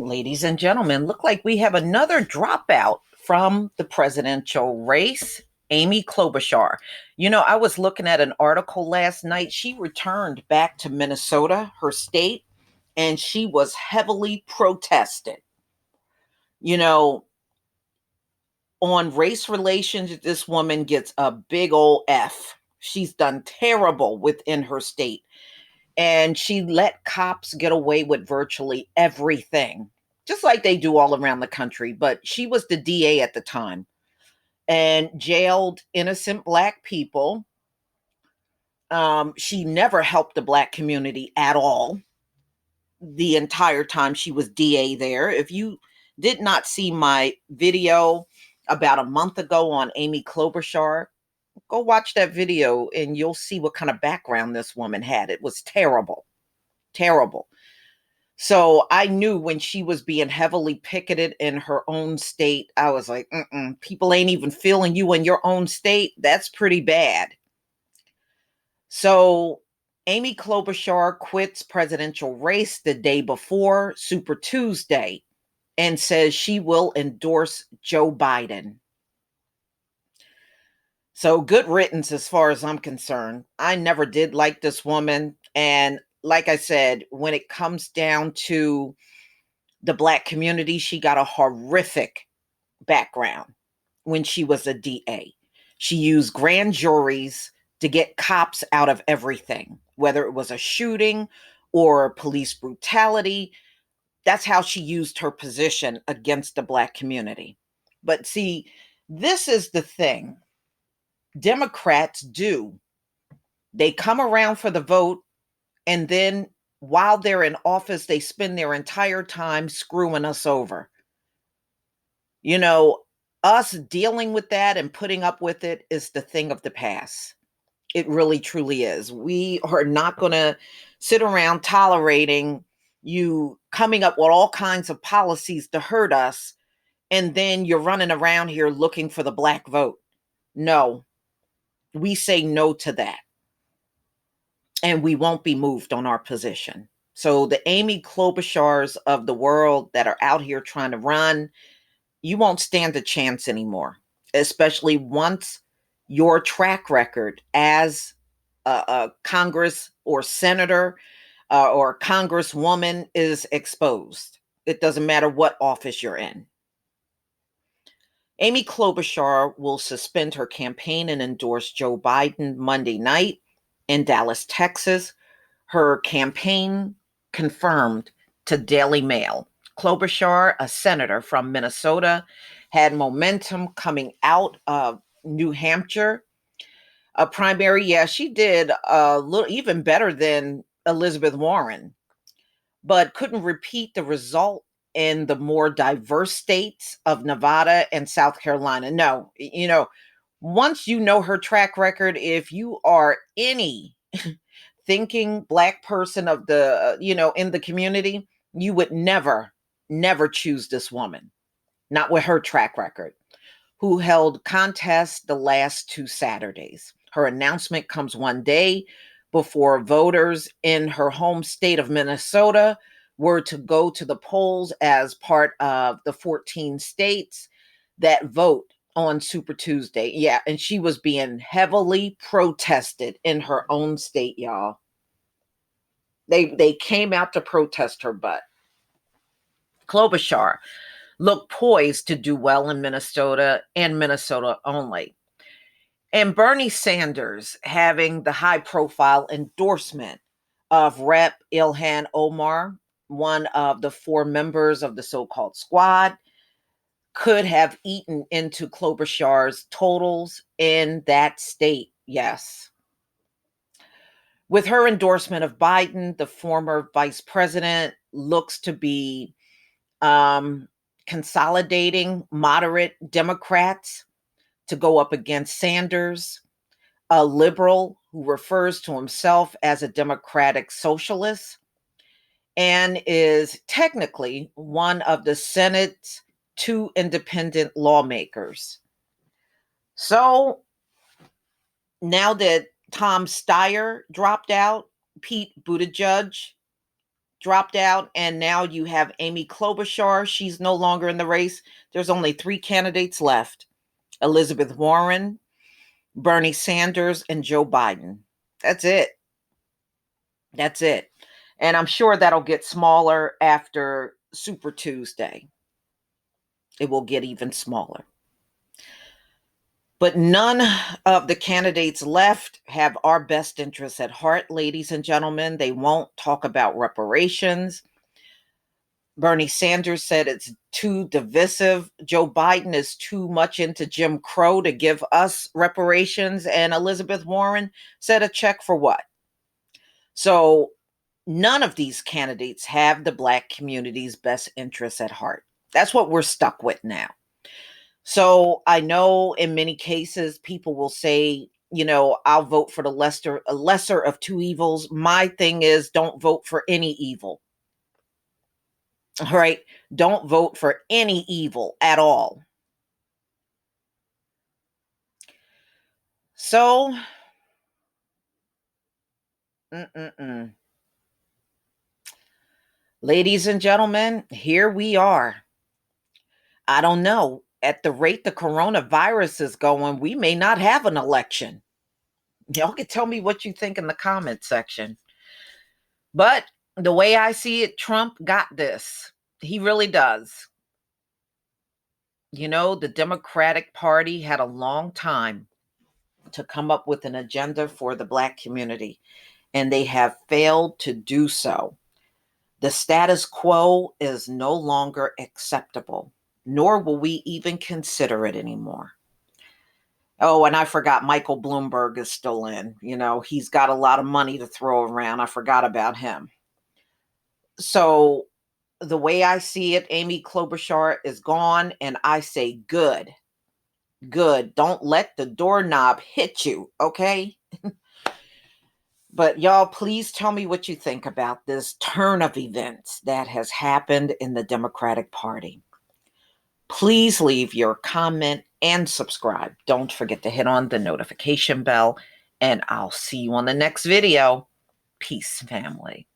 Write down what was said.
Ladies and gentlemen, look like we have another dropout from the presidential race. Amy Klobuchar. I was looking at an article last night. She returned back to Minnesota, her state, and she was heavily protested. You know, on race relations, this woman gets a big old F. She's done terrible within her state, and she let cops get away with virtually everything, just like they do all around the country. But she was the DA at the time and jailed innocent Black people. She never helped the Black community at all the entire time she was DA there. If you did not see my video about a month ago on Amy Klobuchar, go watch that video and you'll see what kind of background this woman had. It was terrible, terrible. So I knew when she was being heavily picketed in her own state, I was like, people ain't even feeling you in your own state. That's pretty bad. So Amy Klobuchar quits presidential race the day before Super Tuesday and says she will endorse Joe Biden. So good riddance as far as I'm concerned. I never did like this woman. And like I said, when it comes down to the Black community, she got a horrific background when she was a DA. She used grand juries to get cops out of everything, whether it was a shooting or police brutality. That's how she used her position against the Black community. But see, this is the thing Democrats do. They come around for the vote, and then while they're in office, they spend their entire time screwing us over. You know, us dealing with that and putting up with it is the thing of the past. It really truly is. We are not going to sit around tolerating you coming up with all kinds of policies to hurt us, and then you're running around here looking for the Black vote. No, we say no to that. And we won't be moved on our position. So the Amy Klobuchars of the world that are out here trying to run, you won't stand a chance anymore, especially once your track record as a Congress or senator or congresswoman is exposed. It doesn't matter what office you're in. Amy Klobuchar will suspend her campaign and endorse Joe Biden Monday night in Dallas, Texas. Her campaign confirmed to Daily Mail. Klobuchar, a senator from Minnesota, had momentum coming out of New Hampshire. A primary, yeah, she did a little even better than Elizabeth Warren, but couldn't repeat the result in the more diverse states of Nevada and South Carolina. No, once you know her track record, if you are any thinking Black person of the, in the community, you would never, never choose this woman, not with her track record, who held contests the last two Saturdays. Her announcement comes one day before voters in her home state of Minnesota were to go to the polls as part of the 14 states that vote on Super Tuesday. Yeah, and she was being heavily protested in her own state, y'all. They came out to protest her butt. Klobuchar looked poised to do well in Minnesota and Minnesota only. And Bernie Sanders having the high profile endorsement of Rep. Ilhan Omar, one of the four members of the so-called squad, could have eaten into Klobuchar's totals in that state. Yes. With her endorsement of Biden, the former vice president looks to be consolidating moderate Democrats to go up against Sanders, a liberal who refers to himself as a democratic socialist and is technically one of the Senate's two independent lawmakers. So now that Tom Steyer dropped out, Pete Buttigieg dropped out, and now you have Amy Klobuchar. She's no longer in the race. There's only 3 candidates left: Elizabeth Warren, Bernie Sanders, and Joe Biden. That's it. That's it. And I'm sure that'll get smaller after Super Tuesday. It will get even smaller. But none of the candidates left have our best interests at heart, ladies and gentlemen. They won't talk about reparations. Bernie Sanders said it's too divisive. Joe Biden is too much into Jim Crow to give us reparations. And Elizabeth Warren said a check for what? So none of these candidates have the Black community's best interests at heart. That's what we're stuck with now. So I know in many cases people will say, I'll vote for the lesser of two evils. My thing is, don't vote for any evil. All right. Don't vote for any evil at all. So, ladies and gentlemen, here we are. I don't know. At the rate the coronavirus is going, we may not have an election. Y'all can tell me what you think in the comment section. But the way I see it, Trump got this. He really does. The Democratic Party had a long time to come up with an agenda for the Black community, and they have failed to do so. The status quo is no longer acceptable, nor will we even consider it anymore. Oh, and I forgot Michael Bloomberg is still in. He's got a lot of money to throw around. I forgot about him. So the way I see it, Amy Klobuchar is gone, and I say good. Good. Don't let the doorknob hit you, okay? But y'all, please tell me what you think about this turn of events that has happened in the Democratic Party. Please leave your comment and subscribe. Don't forget to hit on the notification bell, and I'll see you on the next video. Peace, family.